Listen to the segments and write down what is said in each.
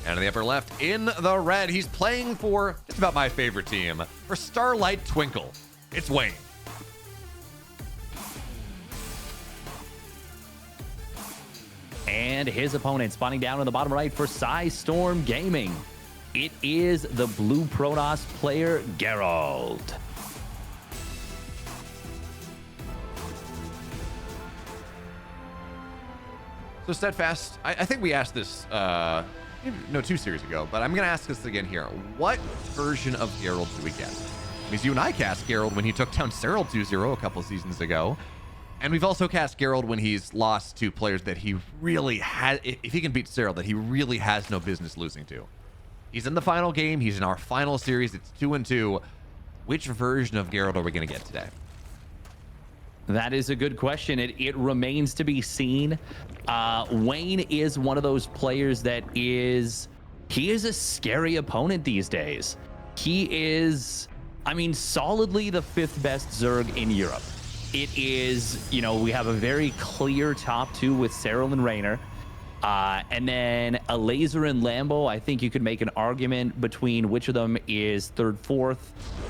And in the upper left, in the red, he's playing for just about my favorite team, for Starlight Twinkle. It's Wayne. And his opponent spawning down in the bottom right for Storm Gaming. It is the blue Protoss player, Gerald. So Steadfast, I think we asked this, no, 2 series ago, but I'm going to ask this again here. What version of Gerald do we get? Because you and I cast Gerald when he took down Serral 2-0 a couple seasons ago. And we've also cast Gerald when he's lost to players that he really has, if he can beat Serral, that he really has no business losing to. He's in the final game. He's in our final series. It's 2-2. Which version of Gerald are we going to get today? That is a good question. It remains to be seen. Wayne is one of those players that he is a scary opponent these days. He is, I mean, solidly the 5th best Zerg in Europe. It is, you know, we have a very clear top 2 with Serral and Raynor. And then a Laser and Lambo. I think you could make an argument between which of them is 3rd, 4th.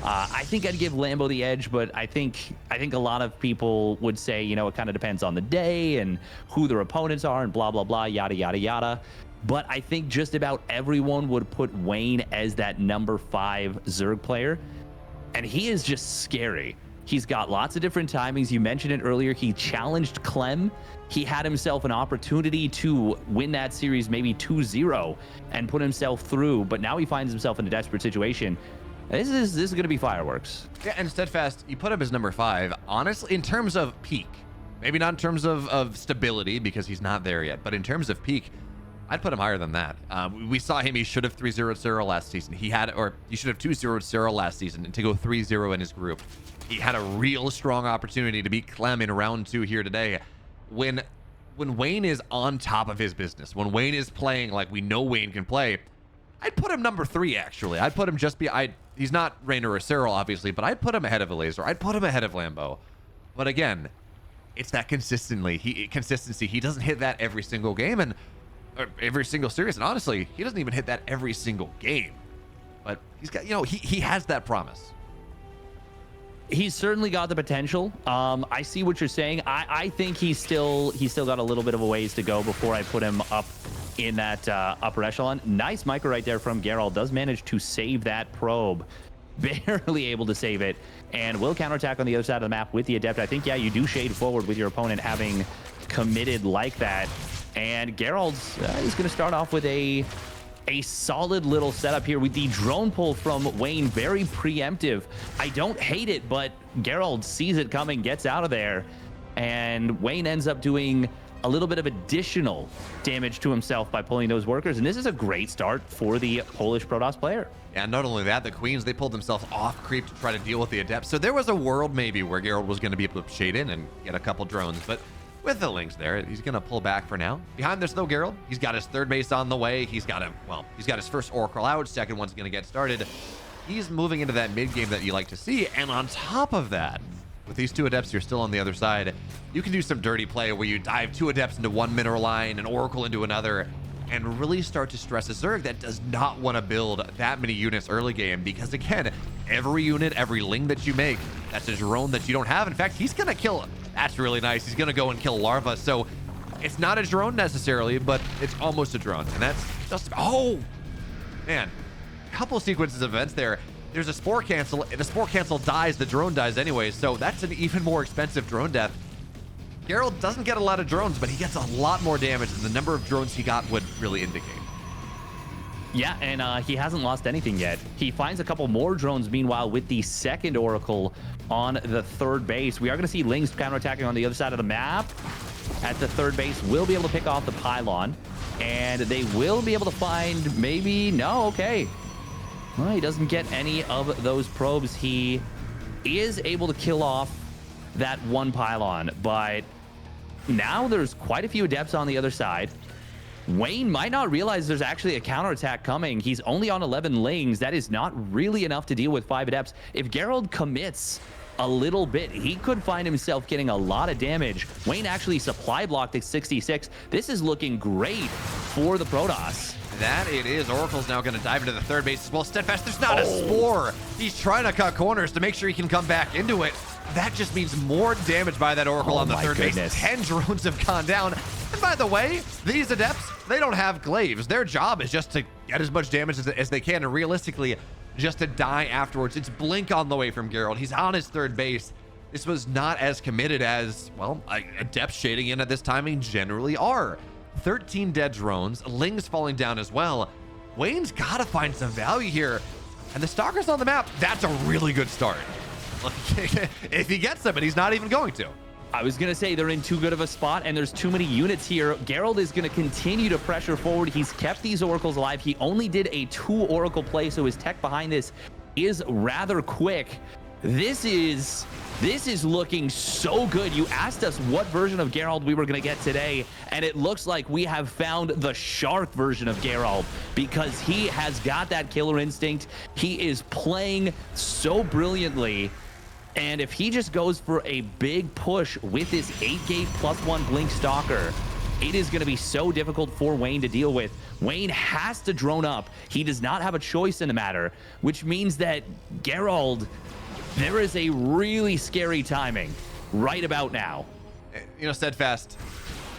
I think I'd give Lambo the edge, but I think a lot of people would say, you know, it kind of depends on the day and who their opponents are and blah, blah, blah, yada, yada, yada. But I think just about everyone would put Wayne as that number 5 Zerg player. And he is just scary. He's got lots of different timings. You mentioned it earlier. He challenged Clem. He had himself an opportunity to win that series maybe 2-0 and put himself through, but now he finds himself in a desperate situation. This is going to be fireworks. Yeah, and Steadfast, you put him as number 5. Honestly, in terms of peak, maybe not in terms of stability because he's not there yet, but in terms of peak, I'd put him higher than that. We saw him. He should have 3-0'd Serral last season. He should have 2-0'd Serral last season and to go 3-0 in his group. He had a real strong opportunity to beat Clem in round 2 here today. When Wayne is on top of his business, when Wayne is playing like we know Wayne can play, I'd put him number 3, actually. I'd put him he's not Raynor or Serral, obviously, but I'd put him ahead of a Laser. I'd put him ahead of Lambo. But again, it's that consistency. He doesn't hit that every single game and every single series. And honestly, he doesn't even hit that every single game. But he's got, you know, he has that promise. He's certainly got the potential. I see what you're saying. I think he's still got a little bit of a ways to go before I put him up in that upper echelon. Nice micro right there from Gerald. Does manage to save that probe. Barely able to save it. And will counterattack on the other side of the map with the Adept. I think, yeah, you do shade forward with your opponent having committed like that. And Gerald's he's going to start off with a solid little setup here with the drone pull from Wayne. Very preemptive. I don't hate it, but Gerald sees it coming, gets out of there, and Wayne ends up doing a little bit of additional damage to himself by pulling those workers. And this is a great start for the Polish Protoss player. And not only that, the Queens, they pulled themselves off creep to try to deal with the Adept. So there was a world maybe where Gerald was going to be able to shade in and get a couple drones, but with the links there, he's going to pull back for now. Behind this, though, Gerald, he's got his 3rd base on the way. He's got his first Oracle out. 2nd one's going to get started. He's moving into that mid game that you like to see. And on top of that, with these 2 Adepts, you're still on the other side. You can do some dirty play where you dive 2 Adepts into one mineral line, an Oracle into another, and really start to stress a Zerg that does not want to build that many units early game. Because again, every unit, every ling that you make, that's a drone that you don't have. In fact, he's going to kill it. That's really nice. He's going to go and kill Larva. So it's not a drone necessarily, but it's almost a drone. And that's just, oh, man, a couple sequences of events there. There's a Spore Cancel. If the Spore Cancel dies, the drone dies anyway. So that's an even more expensive drone death. Gerald doesn't get a lot of drones, but he gets a lot more damage than the number of drones he got would really indicate. Yeah, and he hasn't lost anything yet. He finds a couple more drones, meanwhile, with the 2nd Oracle on the 3rd base. We are going to see Lings counterattacking on the other side of the map. At the 3rd base, will be able to pick off the pylon. And they will be able to find maybe... No, okay. Well, he doesn't get any of those probes. He is able to kill off that 1 pylon, but now there's quite a few Adepts on the other side. Wayne might not realize there's actually a counterattack coming. He's only on 11 lings. That is not really enough to deal with 5 Adepts. If Gerald commits a little bit, he could find himself getting a lot of damage. Wayne actually supply blocked at 66. This is looking great for the Protoss. That it is. Oracle's now going to dive into the third base as well. Steadfast, there's not a spore. He's trying to cut corners to make sure he can come back into it. That just means more damage by that Oracle on the third base. 10 drones have gone down. And by the way, these Adepts, they don't have glaives. Their job is just to get as much damage as they can, and realistically, just to die afterwards. It's Blink on the way from Gerald. He's on his third base. This was not as committed as, well, Adepts shading in at this timing generally are. 13 dead drones, Ling's falling down as well. Wayne's got to find some value here. And the Stalker's on the map. That's a really good start. If he gets them, and he's not even going to. I was going to say they're in too good of a spot, and there's too many units here. Gerald is going to continue to pressure forward. He's kept these Oracles alive. He only did a 2 Oracle play, so his tech behind this is rather quick. This is looking so good. You asked us what version of Gerald we were going to get today, and it looks like we have found the shark version of Gerald, because he has got that killer instinct. He is playing so brilliantly. And if he just goes for a big push with this 8-gate +1 Blink Stalker, it is going to be so difficult for Wayne to deal with. Wayne has to drone up. He does not have a choice in the matter, which means that Gerald, there is a really scary timing right about now. You know, Steadfast,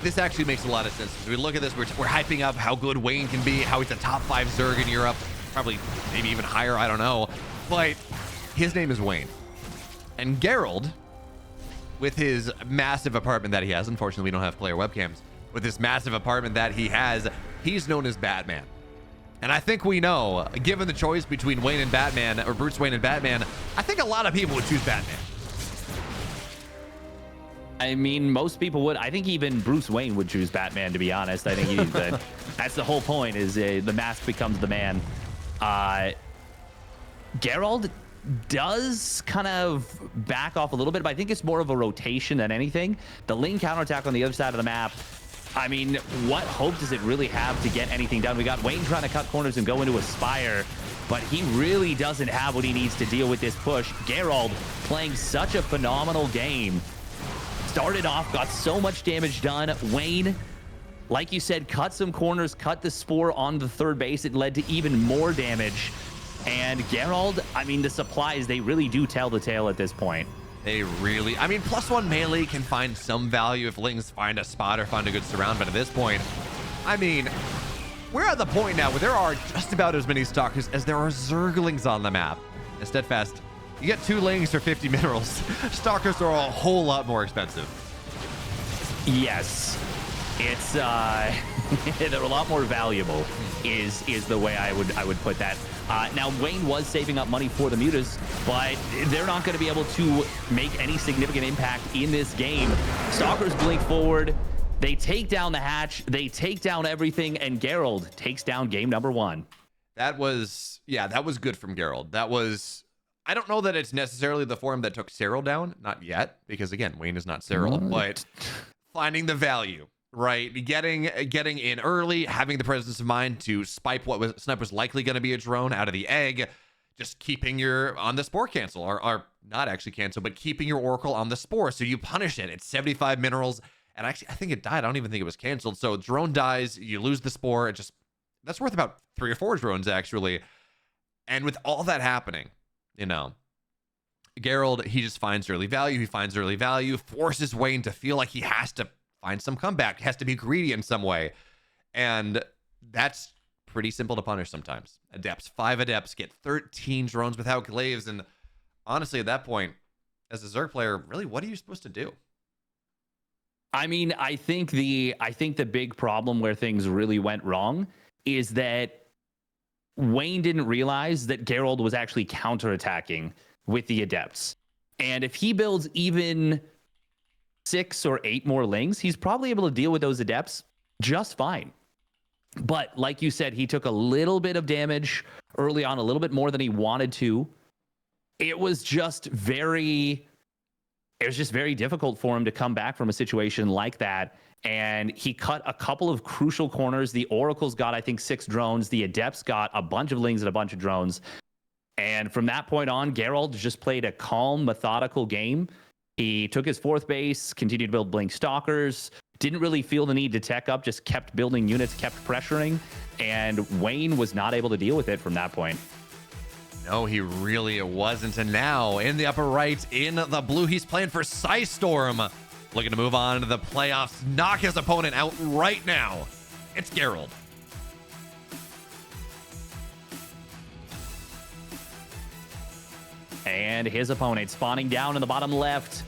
this actually makes a lot of sense. As we look at this, we're hyping up how good Wayne can be, how he's a top 5 Zerg in Europe, probably maybe even higher, I don't know. But his name is Wayne. And Gerald, with his massive apartment that he has, unfortunately we don't have player webcams, with this massive apartment that he has, he's known as Batman. And I think we know, given the choice between Wayne and Batman, or Bruce Wayne and Batman, I think a lot of people would choose Batman. I mean, most people would. I think even Bruce Wayne would choose Batman, to be honest. I think that's the whole point, is the mask becomes the man. Gerald does kind of back off a little bit, but I think it's more of a rotation than anything. The Ling counterattack on the other side of the map, I mean, what hope does it really have to get anything done? We got Wayne trying to cut corners and go into a Spire, but he really doesn't have what he needs to deal with this push. Gerald playing such a phenomenal game. Started off, got so much damage done. Wayne, like you said, cut some corners, cut the Spore on the third base. It led to even more damage. And Gerald, I mean, the supplies, they really do tell the tale at this point. They really, I mean, +1 melee can find some value if Lings find a spot or find a good surround, but at this point, I mean, we're at the point now where there are just about as many Stalkers as there are Zerglings on the map. And Steadfast, you get 2 Lings for 50 minerals. Stalkers are a whole lot more expensive. Yes, it's they're a lot more valuable, is the way I would put that. Now, Wayne was saving up money for the Mutas, but they're not going to be able to make any significant impact in this game. Stalkers blink forward. They take down the hatch. They take down everything, and Gerald takes down game number 1. That was, yeah, that was good from Gerald. That was, I don't know that it's necessarily the form that took Serral down. Not yet, because again, Wayne is not Serral, but finding the value. Right, getting in early, having the presence of mind to snipe what was likely going to be a drone out of the egg, just keeping your on the Spore cancel, or not actually cancel, but keeping your Oracle on the Spore, so you punish it. It's 75 minerals, and actually I think it died. I don't even think it was canceled. So drone dies, you lose the Spore. It just, that's worth about 3 or 4 drones actually. And with all that happening, you know, Gerald, he just finds early value. He finds early value, forces Wayne to feel like he has to find some comeback, has to be greedy in some way. And that's pretty simple to punish sometimes. Adepts, 5 Adepts get 13 drones without glaives. And honestly, at that point, as a Zerg player, really, what are you supposed to do? I mean, I think the big problem where things really went wrong is that Wayne didn't realize that Gerald was actually counterattacking with the Adepts. And if he builds even 6 or 8 more Lings, he's probably able to deal with those Adepts just fine. But like you said, he took a little bit of damage early on, a little bit more than he wanted to. It was just very difficult for him to come back from a situation like that. And he cut a couple of crucial corners. The Oracle's got, I think, 6 drones. The Adepts got a bunch of Lings and a bunch of drones. And from that point on, Gerald just played a calm, methodical game. He took his 4th base, continued to build Blink Stalkers, didn't really feel the need to tech up, just kept building units, kept pressuring, and Wayne was not able to deal with it from that point. No, he really wasn't. And now in the upper right, in the blue, he's playing for Storm. Looking to move on to the playoffs, knock his opponent out right now. It's Gerald. And his opponent spawning down in the bottom left.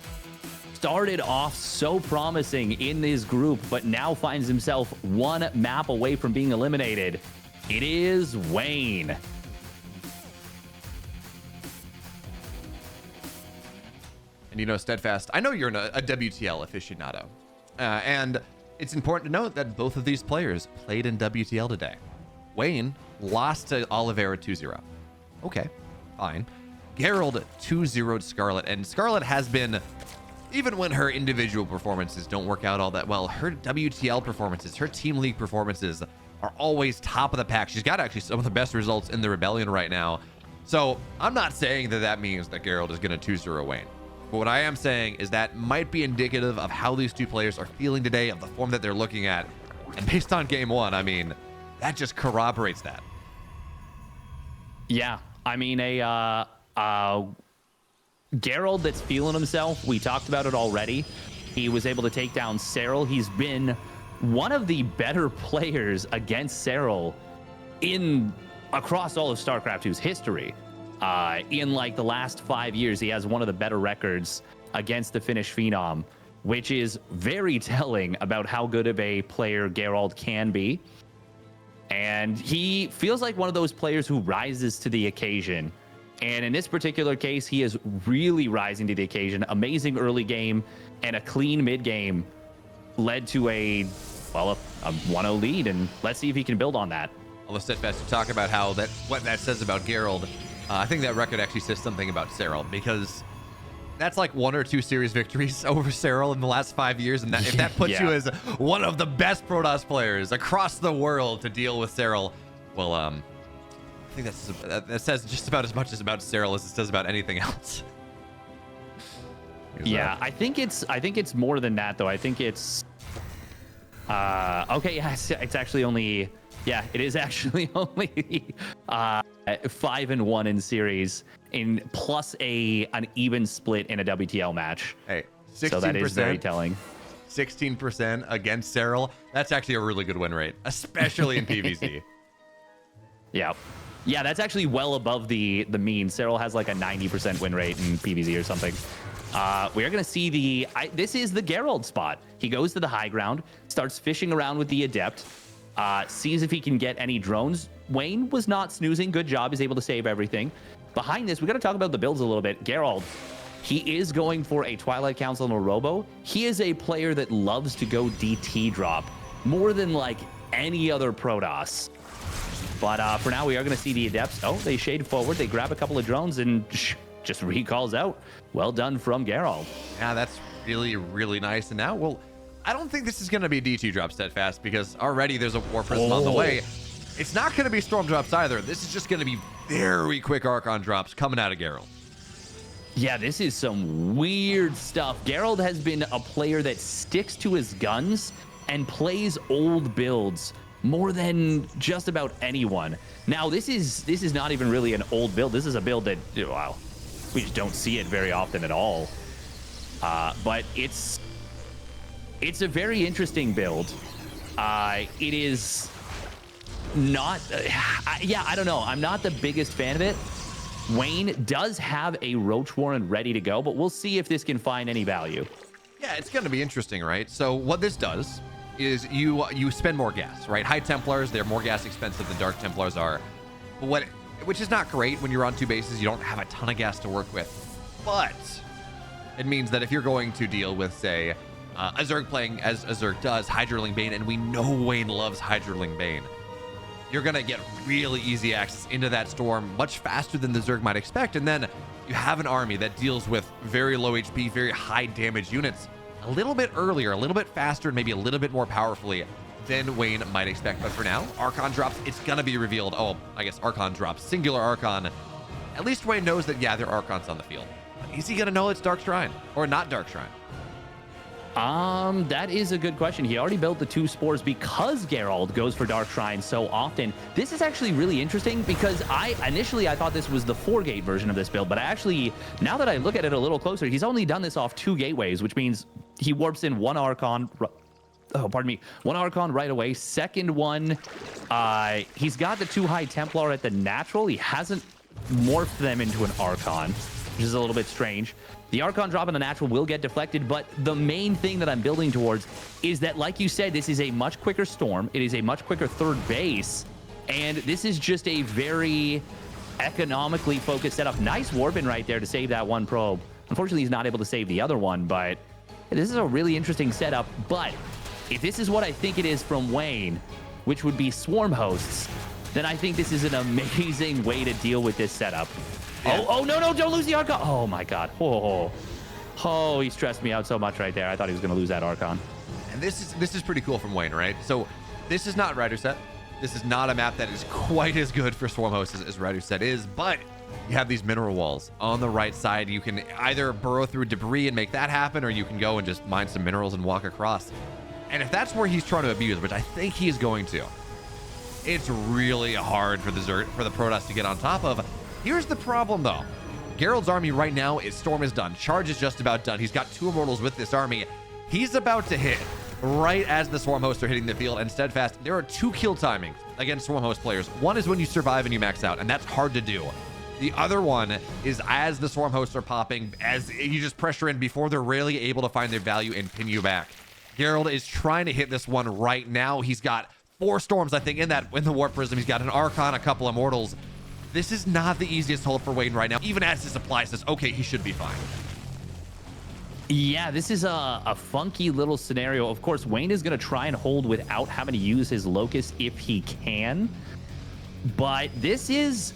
Started off so promising in this group, but now finds himself one map away from being eliminated. It is Wayne. And you know, Steadfast, I know you're a WTL aficionado. And it's important to note that both of these players played in WTL today. Wayne lost to Oliveira 2-0. Okay, fine. Gerald 2-0'd Scarlet. And Scarlet has been, even when her individual performances don't work out all that well, her WTL performances, her team league performances are always top of the pack. She's got actually some of the best results in the Rebellion right now. So I'm not saying that that means that Gerald is going to 2-0 Wayne. But what I am saying is that might be indicative of how these two players are feeling today, of the form that they're looking at. And based on game one, I mean, that just corroborates that. Yeah, I mean, Gerald that's feeling himself. We talked about it already. He was able to take down Serral. He's been one of the better players against Serral across all of StarCraft 2's history. In like the last 5 years, he has one of the better records against the Finnish Phenom, which is very telling about how good of a player Gerald can be. And he feels like one of those players who rises to the occasion. And in this particular case, he is really rising to the occasion. Amazing early game and a clean mid game led to a 1-0 lead. And let's see if he can build on that. Although Steadfast, you talk about what that says about Gerald. I think that record actually says something about Serral, because that's like 1 or 2 series victories over Serral in the last 5 years. And if that puts you as one of the best Protoss players across the world to deal with Serral, well, I think that says just about as much as about Serral as it says about anything else. Yeah, I think it's more than that, though. I think it's okay. Yeah, it's actually only. Yeah, it is actually only 5-1 in series, plus an even split in a WTL match. Hey, 16%, so that is very telling. 16% against Serral. That's actually a really good win rate, especially in PvZ. Yeah, that's actually well above the mean. Serral has like a 90% win rate in PvZ or something. We are going to see this is the Gerald spot. He goes to the high ground, starts fishing around with the Adept. Sees if he can get any drones. Wayne was not snoozing. Good job. He's able to save everything. Behind this, we got to talk about the builds a little bit. Gerald, he is going for a Twilight Council and a Robo. He is a player that loves to go DT drop more than like any other Protoss. But for now, we are going to see the Adepts. Oh, they shade forward. They grab a couple of drones and just recalls out. Well done from Gerald. Yeah, that's really, really nice. And now, well, I don't think this is going to be DT drop Steadfast, because already there's a War Prism on the way. It's not going to be Storm drops either. This is just going to be very quick Archon drops coming out of Gerald. Yeah, this is some weird stuff. Gerald has been a player that sticks to his guns and plays old builds more than just about anyone. Now, this is not even really an old build. This is a build that, wow, we just don't see it very often at all. But it's a very interesting build. It is not, I don't know. I'm not the biggest fan of it. Wayne does have a Roach Warren ready to go, but we'll see if this can find any value. Yeah, it's going to be interesting, right? So what this does is you spend more gas, right? High Templars, they're more gas expensive than Dark Templars are. Which is not great when you're on 2 bases. You don't have a ton of gas to work with. But it means that if you're going to deal with, say, a Zerg playing as a Zerg does, Hydraling Bane, and we know Wayne loves Hydraling Bane, you're going to get really easy access into that storm much faster than the Zerg might expect. And then you have an army that deals with very low HP, very high damage units a little bit earlier, a little bit faster, and maybe a little bit more powerfully than Wayne might expect. But for now, Archon drops, it's going to be revealed. Oh, I guess Archon drops, singular Archon. At least Wayne knows that, yeah, there are Archons on the field. But is he going to know it's Dark Shrine or not Dark Shrine? That is a good question. He already built the 2 spores because Gerald goes for Dark Shrine so often. This is actually really interesting because initially I thought this was the 4-gate version of this build, but now that I look at it a little closer, he's only done this off 2 gateways, which means he warps in 1 Archon. Oh, pardon me. 1 Archon right away. Second one, he's got the 2 High Templar at the natural. He hasn't morphed them into an Archon, which is a little bit strange. The Archon drop in the natural will get deflected, but the main thing that I'm building towards is that, like you said, this is a much quicker Storm. It is a much quicker 3rd base, and this is just a very economically focused setup. Nice warping right there to save that 1 probe. Unfortunately, he's not able to save the other one, but this is a really interesting setup. But if this is what I think it is from Wayne, which would be Swarm Hosts, then I think this is an amazing way to deal with this setup. Yeah. Oh, no, don't lose the Archon. Oh, my God. Oh, he stressed me out so much right there. I thought he was going to lose that Archon. And this is pretty cool from Wayne, right? So this is not Rider Set. This is not a map that is quite as good for Swarm Hosts as Rider Set is, but you have these mineral walls on the right side. You can either burrow through debris and make that happen, or you can go and just mine some minerals and walk across. And if that's where he's trying to abuse, which I think he's going to, it's really hard for the Protoss to get on top of. Here's the problem, though. Gerald's army right now is Storm is done. Charge is just about done. He's got 2 Immortals with this army. He's about to hit right as the Swarm Hosts are hitting the field. And Steadfast, there are 2 kill timings against Swarm Host players. One is when you survive and you max out, and that's hard to do. The other one is as the Swarm Hosts are popping, as you just pressure in before they're really able to find their value and pin you back. Gerald is trying to hit this one right now. He's got 4 Storms, I think, in the Warp Prism. He's got an Archon, a couple Immortals. This is not the easiest hold for Wayne right now. Even as his supply says, okay, he should be fine. Yeah, this is a funky little scenario. Of course, Wayne is going to try and hold without having to use his Locust if he can. But this is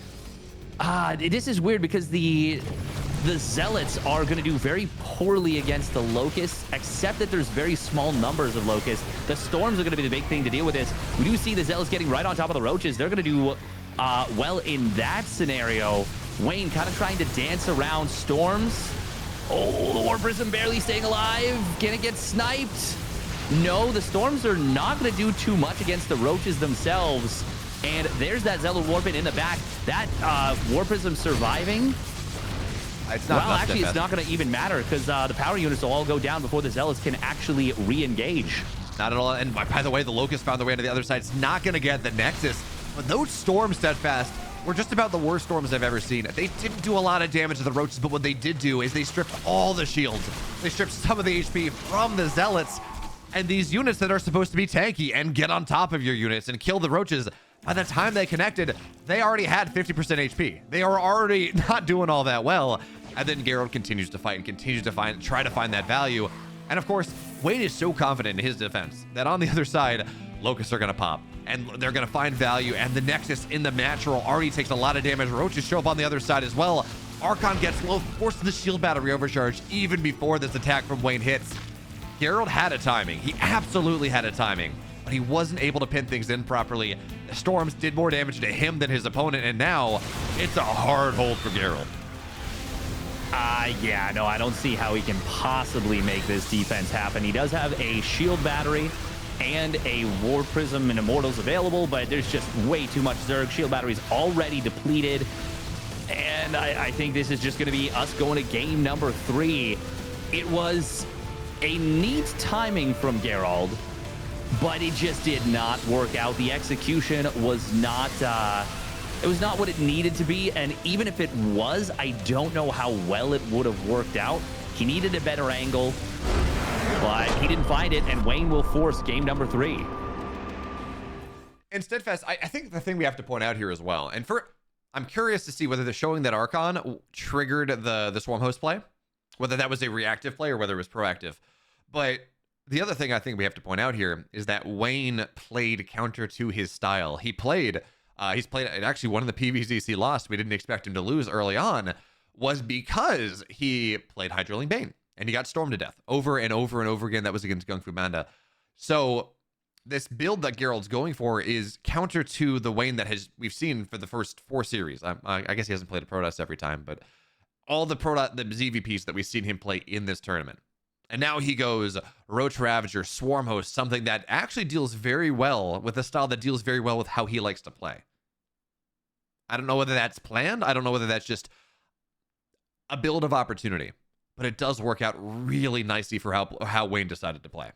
weird because the Zealots are going to do very poorly against the Locusts, except that there's very small numbers of Locusts. The Storms are going to be the big thing to deal with this. We do see the Zealots getting right on top of the Roaches. They're going to do well in that scenario. Wayne kind of trying to dance around Storms. Oh, the War Prism barely staying alive. Can it get sniped? No, the Storms are not going to do too much against the Roaches themselves. And there's that Zealot Warping in the back. That War Prism surviving. It's not actually, it's not going to even matter because the power units will all go down before the Zealots can actually re-engage. Not at all. And by the way, the Locust found their way to the other side. It's not going to get the Nexus. But those Storms, Steadfast, were just about the worst Storms I've ever seen. They didn't do a lot of damage to the Roaches, but what they did do is they stripped all the shields. They stripped some of the HP from the Zealots. And these units that are supposed to be tanky and get on top of your units and kill the Roaches, by the time they connected, they already had 50% HP. They are already not doing all that well. And then Gerald continues to fight and continues to try to find that value. And of course, Wayne is so confident in his defense that on the other side, Locusts are going to pop. And they're going to find value. And the Nexus in the natural already takes a lot of damage. Roaches show up on the other side as well. Archon gets low, forces the shield battery overcharge even before this attack from Wayne hits. Gerald had a timing. He absolutely had a timing. But he wasn't able to pin things in properly. The Storms did more damage to him than his opponent. And now it's a hard hold for Gerald. Yeah, no, I don't see how he can possibly make this defense happen. He does have a shield battery and a War Prism and Immortals available, but there's just way too much Zerg. Shield battery's already depleted. And I think this is just going to be us going to game number 3. It was a neat timing from Gerald, but it just did not work out. The execution was not... it was not what it needed to be, and even if it was, I don't know how well it would have worked out. He needed a better angle, but he didn't find it, and Wayne will force game number 3. And Steadfast, I think the thing we have to point out here as well, and I'm curious to see whether they're showing that Archon triggered the Swarm Host play, whether that was a reactive play or whether it was proactive. But the other thing I think we have to point out here is that Wayne played counter to his style. He's played, and actually one of the PVZs he lost, we didn't expect him to lose early on, was because he played Hydroling Bane, and he got stormed to death over and over and over again. That was against Gung Fu Manda. So this build that Gerald's going for is counter to the Wayne that we've seen for the first 4 series. I guess he hasn't played a Protoss every time, but all the ZVPs that we've seen him play in this tournament. And now he goes Roach Ravager, Swarm Host, something that actually deals very well with a style that deals very well with how he likes to play. I don't know whether that's planned. I don't know whether that's just a build of opportunity, but it does work out really nicely for how Wayne decided to play.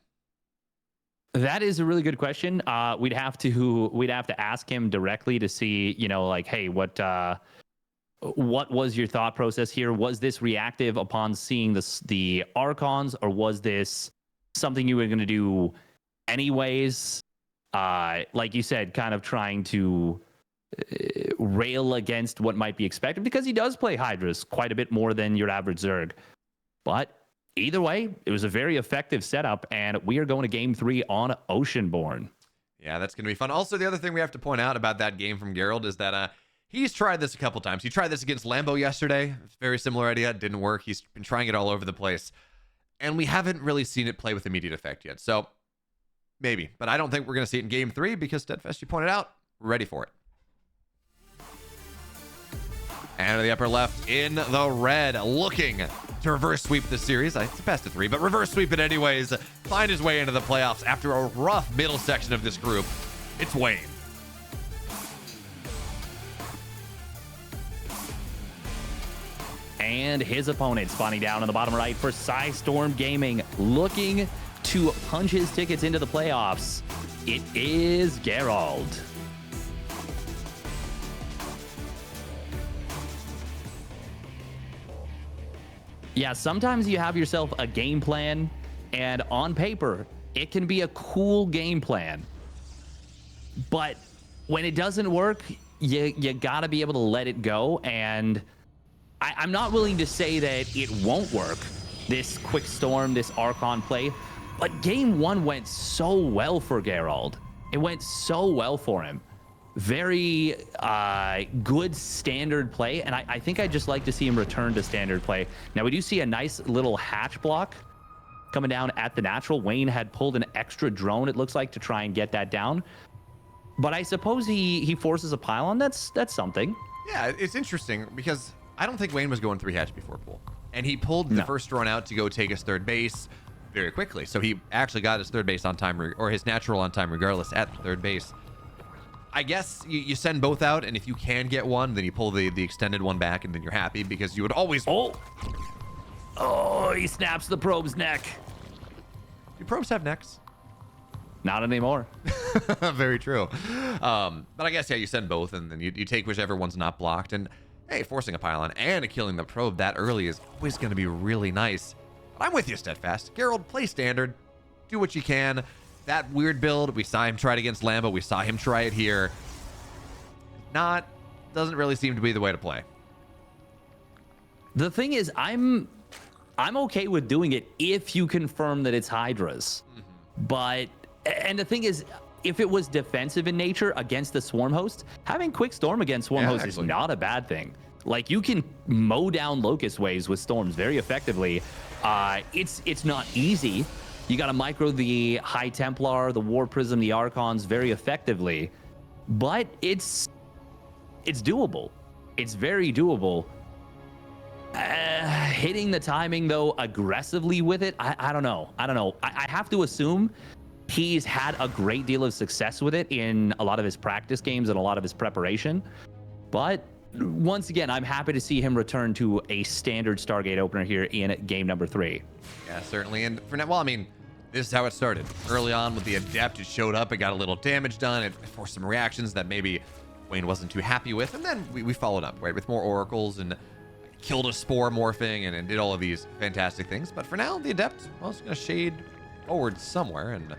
That is a really good question. We'd have to ask him directly to see, like, hey, what was your thought process here? Was this reactive upon seeing the Archons, or was this something you were going to do anyways? Like you said, kind of trying to rail against what might be expected, because he does play Hydras quite a bit more than your average Zerg. But either way, it was a very effective setup, and we are going to game 3 on Oceanborn. Yeah, that's going to be fun. Also, the other thing we have to point out about that game from Gerald is that he's tried this a couple times. He tried this against Lambo yesterday. It's a very similar idea. It didn't work. He's been trying it all over the place, and we haven't really seen it play with immediate effect yet. So maybe, but I don't think we're going to see it in game 3 because Steadfast, you pointed out, we're ready for it. And to the upper left in the red, looking to reverse sweep the series. It's a best of 3, but reverse sweep it anyways. Find his way into the playoffs after a rough middle section of this group. It's Wayne. And his opponent spawning down on the bottom right for Storm Gaming, looking to punch his tickets into the playoffs. It is Gerald. Yeah, sometimes you have yourself a game plan, and on paper, it can be a cool game plan. But when it doesn't work, you got to be able to let it go. And I'm not willing to say that it won't work, this quick storm, this Archon play. But game 1 went so well for Gerald. It went so well for him. Very good standard play, and I think I'd just like to see him return to standard play. Now, we do see a nice little hatch block coming down at the natural. Wayne had pulled an extra drone, it looks like, to try and get that down. But I suppose he forces a pylon. That's something. Yeah, it's interesting because I don't think Wayne was going 3 hatch before pull. And he pulled the first drone out to go take his third base very quickly. So he actually got his third base on time, or his natural on time regardless at third base. I guess you send both out, and if you can get one, then you pull the extended one back, and then you're happy because you would always... Oh, he snaps the probe's neck. Do probes have necks? Not anymore. Very true. But I guess, yeah, you send both, and then you take whichever one's not blocked. And, hey, forcing a pylon and killing the probe that early is always going to be really nice. But I'm with you, Steadfast. Gerald, play standard. Do what you can. That weird build, we saw him try it against Lambo. We saw him try it here. Doesn't really seem to be the way to play. The thing is, I'm okay with doing it if you confirm that it's Hydras. But, and the thing is, if it was defensive in nature against the Swarm Host, having Quick Storm against Swarm Host is not a bad thing. Like, you can mow down Locust Waves with Storms very effectively. It's not easy. You got to micro the High Templar, the War Prism, the Archons very effectively, but it's doable. It's very doable. Hitting the timing, though, aggressively with it, I don't know. I have to assume he's had a great deal of success with it in a lot of his practice games and a lot of his preparation. But once again, I'm happy to see him return to a standard Stargate opener here in game number 3. Yeah, certainly. And for now, well, I mean, this is how it started. Early on with the Adept, it showed up, it got a little damage done, it forced some reactions that maybe Wayne wasn't too happy with, and then we followed up, right, with more Oracles and killed a Spore morphing and did all of these fantastic things. But for now, the Adept, well, it's going to shade forward somewhere, and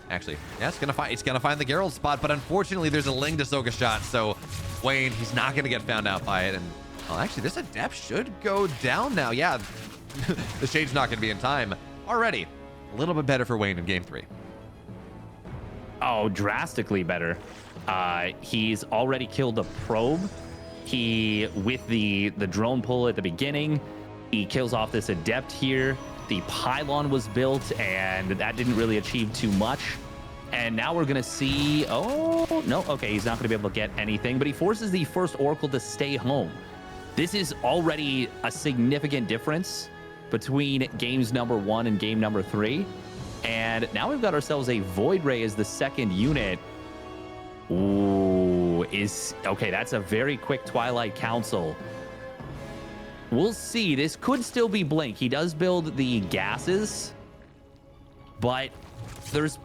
actually, yeah, it's gonna find the Gerald spot, but unfortunately, there's a Ling to Soka shot, so Wayne, he's not going to get found out by it, and well, actually, this Adept should go down now. Yeah, the shade's not going to be in time already. A little bit better for Wayne in game 3. Oh, drastically better. He's already killed the probe. He, with the drone pull at the beginning, he kills off this Adept here. The pylon was built, and that didn't really achieve too much. And now we're going to see... Oh, no. Okay, he's not going to be able to get anything, but he forces the first Oracle to stay home. This is already a significant difference between games number 1 and game number 3. And now we've got ourselves a Void Ray as the second unit. Ooh, okay, that's a very quick Twilight Council. We'll see. This could still be Blink. He does build the gases, but there's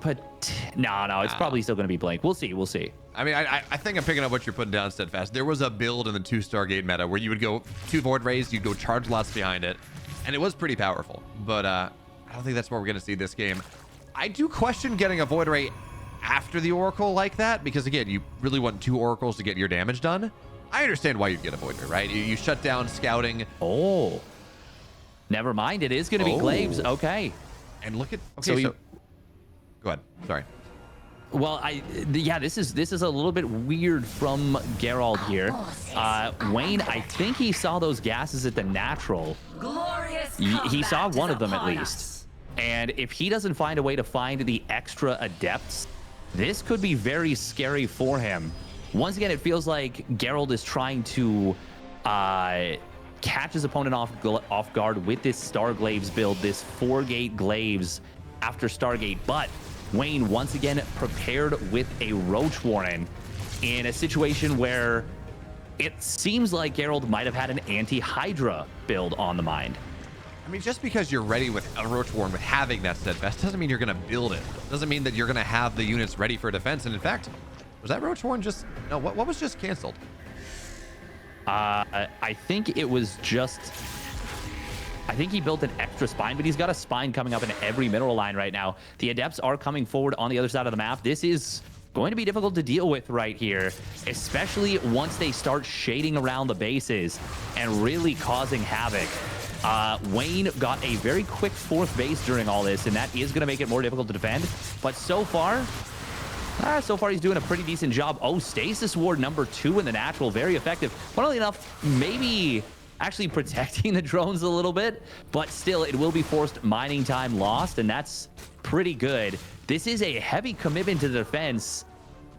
no, it's probably still going to be Blink. We'll see. We'll see. I mean, I think I'm picking up what you're putting down, Steadfast. There was a build in the 2 Stargate meta where you would go 2 Void Rays, you'd go charge lots behind it, and it was pretty powerful. But I don't think that's what we're going to see this game. I do question getting a Void Ray after the Oracle like that, because again, you really want 2 Oracles to get your damage done. I understand why you'd get a Void Ray, right? You shut down scouting. Oh, never mind. It is going to be Glaives. Okay. And look at, okay, so go ahead. Sorry. Well, yeah, this is a little bit weird from Gerald here. Wayne, I think he saw those gases at the natural. He saw one of them at least. And if he doesn't find a way to find the extra adepts, this could be very scary for him. Once again, it feels like Gerald is trying to catch his opponent off guard with this Star Glaives build, this 4-gate Glaives after Stargate. But Wayne once again prepared with a Roach Warren in a situation where it seems like Gerald might have had an anti-Hydra build on the mind. I mean, just because you're ready with a Roach Warren with having that Steadfast doesn't mean you're going to build it. Doesn't mean that you're going to have the units ready for defense. And in fact, was that Roach Warren just... No, what was just canceled? I think it was just... I think he built an extra spine, but he's got a spine coming up in every mineral line right now. The Adepts are coming forward on the other side of the map. This is going to be difficult to deal with right here, especially once they start shading around the bases and really causing havoc. Wayne got a very quick 4th base during all this, and that is going to make it more difficult to defend. But so far he's doing a pretty decent job. Oh, Stasis Ward number 2 in the natural, very effective. Funnily enough, maybe actually protecting the drones a little bit, but still it will be forced mining time lost, and that's pretty good. This is a heavy commitment to the defense,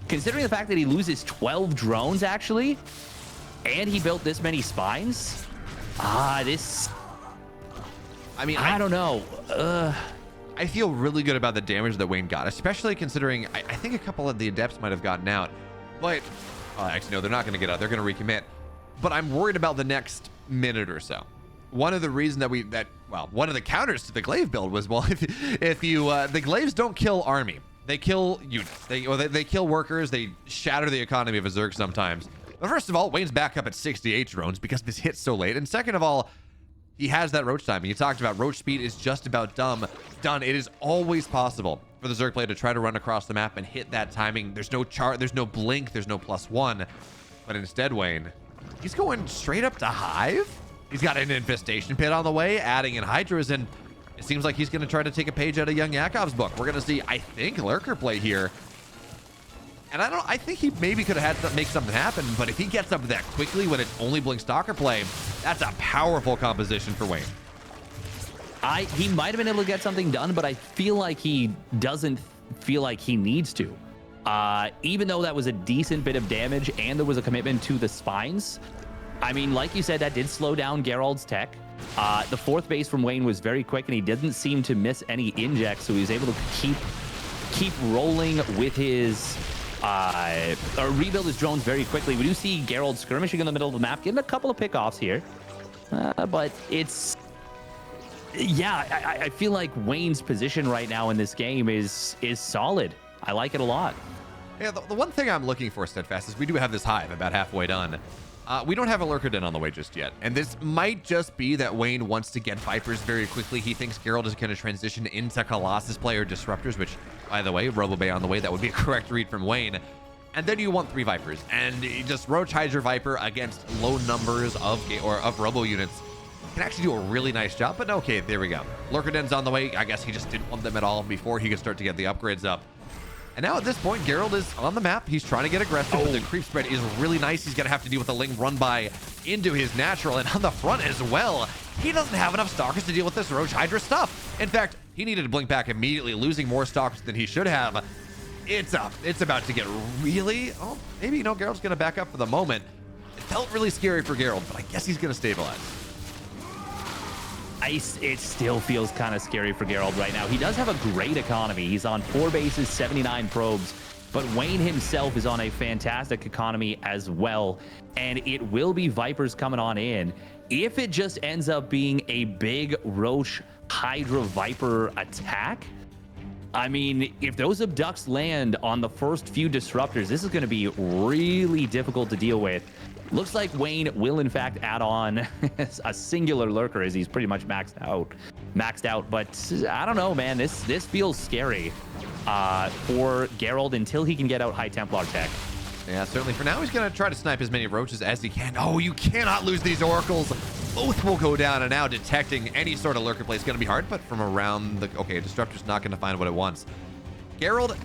considering the fact that he loses 12 drones actually, and he built this many spines. This... I mean, I don't know. I feel really good about the damage that Wayne got, especially considering I think a couple of the Adepts might have gotten out. But, actually, no, they're not going to get out. They're going to recommit. But I'm worried about the next minute or so. One of the reasons one of the counters to the Glaive build was, well, if you, the Glaives don't kill army. They kill units. They kill workers. They shatter the economy of a Zerg sometimes. But first of all, Wayne's back up at 68 drones because this hit so late. And second of all, he has that roach time. And you talked about roach speed is just about done. It is always possible for the Zerg player to try to run across the map and hit that timing. There's no there's no blink, there's no +1. But instead, Wayne, he's going straight up to Hive. He's got an infestation pit on the way, adding in Hydras, and it seems like he's going to try to take a page out of Young Yakov's book. We're going to see, I think, Lurker play here. And I think he maybe could have had to make something happen, but if he gets up that quickly when it's only Blink Stalker play, that's a powerful composition for Wayne. He might have been able to get something done, but I feel like he doesn't feel like he needs to. Even though that was a decent bit of damage and there was a commitment to the spines, I mean, like you said, that did slow down Gerald's tech. The 4th base from Wayne was very quick, and he didn't seem to miss any injects, so he was able to keep rolling with his... or rebuild his drones very quickly. We do see Gerald skirmishing in the middle of the map, getting a couple of pickoffs here. But it's... Yeah, I feel like Wayne's position right now in this game is solid. I like it a lot. Yeah, the one thing I'm looking for, Steadfast, is we do have this Hive about halfway done. We don't have a Lurker Den on the way just yet. And this might just be that Wayne wants to get Vipers very quickly. He thinks Gerald is going to transition into Colossus player Disruptors, which, by the way, RoboBay on the way. That would be a correct read from Wayne. And then you want 3 Vipers. And just Roach Hydra Viper against low numbers of Robo units can actually do a really nice job. But okay, there we go. Lurker Den's on the way. I guess he just didn't want them at all before he could start to get the upgrades up. And now at this point, Gerald is on the map. He's trying to get aggressive, but the creep spread is really nice. He's going to have to deal with a Ling run by into his natural, and on the front as well. He doesn't have enough Stalkers to deal with this Roach Hydra stuff. In fact, he needed to blink back immediately, losing more Stalkers than he should have. It's about to get really... Oh, maybe, Gerald's going to back up for the moment. It felt really scary for Gerald, but I guess he's going to stabilize. It still feels kind of scary for Gerald right now. He does have a great economy. He's on 4 bases, 79 probes, but Wayne himself is on a fantastic economy as well. And it will be Vipers coming on in. If it just ends up being a big Roche Hydra Viper attack, I mean, if those abducts land on the first few disruptors, this is going to be really difficult to deal with. Looks like Wayne will, in fact, add on a singular lurker as he's pretty much maxed out. But I don't know, man. This feels scary for Gerald until he can get out High Templar tech. Yeah, certainly. For now, he's going to try to snipe as many roaches as he can. Oh, you cannot lose these oracles. Both will go down, and now detecting any sort of lurker play is going to be hard, but from around the... Okay, Disruptor's not going to find what it wants. Gerald,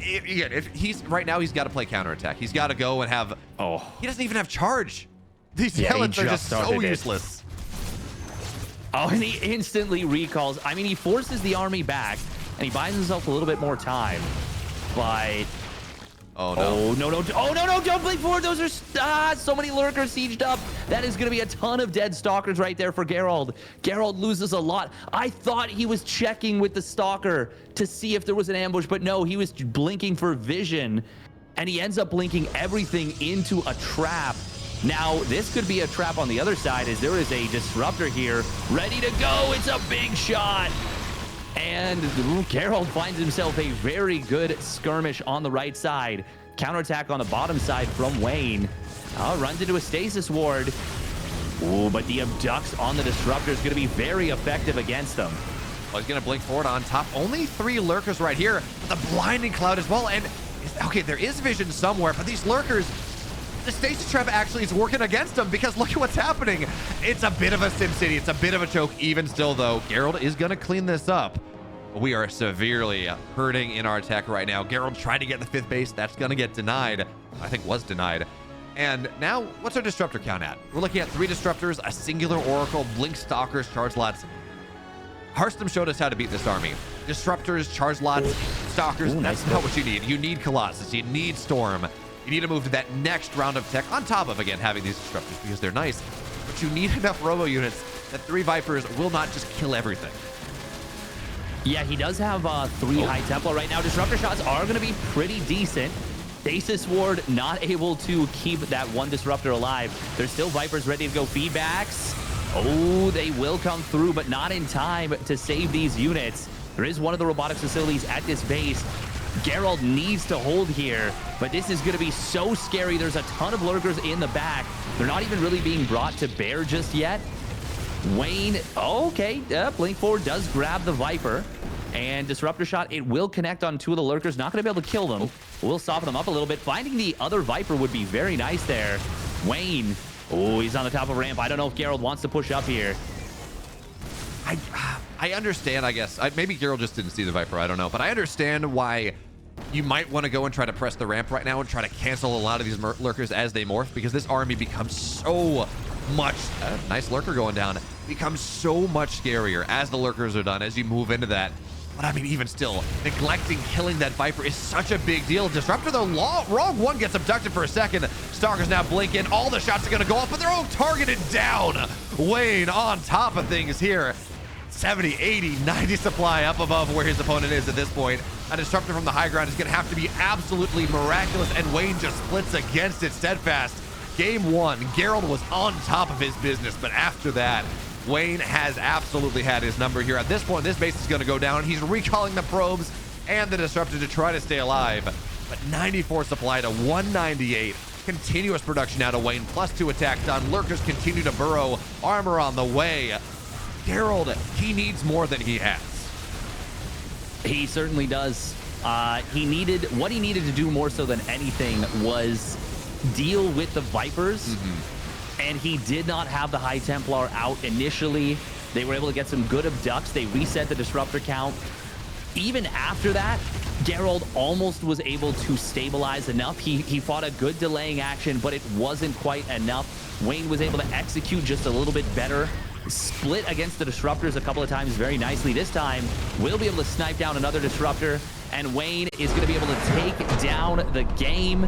if he's... Right now, he's got to play counterattack. He's got to go and have... Oh, he doesn't even have charge. These Zealots are just so useless. Oh, and he instantly recalls. I mean, he forces the army back, and he buys himself a little bit more time, but... Oh, no. Oh, no, no. Oh, no, no. Don't blink forward. Those are so many lurkers sieged up. That is going to be a ton of dead stalkers right there for Gerald. Gerald loses a lot. I thought he was checking with the stalker to see if there was an ambush, but no, he was blinking for vision, and he ends up blinking everything into a trap. Now, this could be a trap on the other side as there is a disruptor here ready to go. It's a big shot. And Gerald finds himself a very good skirmish on the right side. Counterattack on the bottom side from Wayne. Runs into a stasis ward. Ooh, but the abducts on the disruptor is going to be very effective against them. Well, he's going to blink forward on top. Only 3 lurkers right here. The blinding cloud as well. And, okay, there is vision somewhere, but these lurkers... The stasis trap actually is working against him because look at what's happening. It's a bit of a SimCity. It's a bit of a choke. Even still, though, Gerald is going to clean this up. We are severely hurting in our tech right now. Gerald tried to get the 5th base. That's going to get denied. I think was denied. And now, what's our disruptor count at? We're looking at 3 disruptors, a singular oracle, blink stalkers, charge lots. Hearthstone showed us how to beat this army. Disruptors, charge lots, stalkers. Ooh, that's not what you need. You need Colossus. You need Storm. You need to move to that next round of tech on top of, again, having these disruptors because they're nice. But you need enough robo units that 3 Vipers will not just kill everything. Yeah, he does have 3 High Templar right now. Disruptor shots are going to be pretty decent. Stasis Ward not able to keep that 1 disruptor alive. There's still Vipers ready to go feedbacks. Oh, they will come through, but not in time to save these units. There is one of the robotics facilities at this base. Gerald needs to hold here, but this is going to be so scary. There's a ton of lurkers in the back. They're not even really being brought to bear just yet. Wayne, okay, blink forward does grab the Viper, and disruptor shot, it will connect on 2 of the lurkers. Not going to be able to kill them. We'll soften them up a little bit. Finding the other Viper would be very nice there. Wayne, oh, he's on the top of a ramp. I don't know if Gerald wants to push up here. I understand, I guess. Maybe Gerald just didn't see the Viper. I don't know. But I understand why you might want to go and try to press the ramp right now and try to cancel a lot of these lurkers as they morph, because this army becomes so much... nice lurker going down. Becomes so much scarier as the lurkers are done, as you move into that. But I mean, even still, neglecting killing that Viper is such a big deal. Disruptor, though, wrong one gets abducted for a second. Stalker's now blinking. All the shots are going to go up, but they're all targeted down. Wayne on top of things here. 70, 80, 90 supply up above where his opponent is at this point. A disruptor from the high ground is going to have to be absolutely miraculous, and Wayne just splits against it steadfast. Game 1, Gerald was on top of his business, but after that, Wayne has absolutely had his number here. At this point, this base is going to go down. He's recalling the probes and the disruptor to try to stay alive. But 94 supply to 198. Continuous production out of Wayne, plus 2 attacks done. Lurkers continue to burrow. Armor on the way. Gerald, he needs more than he has. He certainly does. What he needed to do more so than anything was deal with the Vipers. And he did not have the High Templar out initially. They were able to get some good abducts. They reset the disruptor count. Even after that, Gerald almost was able to stabilize enough. He fought a good delaying action, but it wasn't quite enough. Wayne was able to execute just a little bit better. Split against the disruptors a couple of times very nicely. This time, we'll be able to snipe down another disruptor, and Wayne is going to be able to take down the game.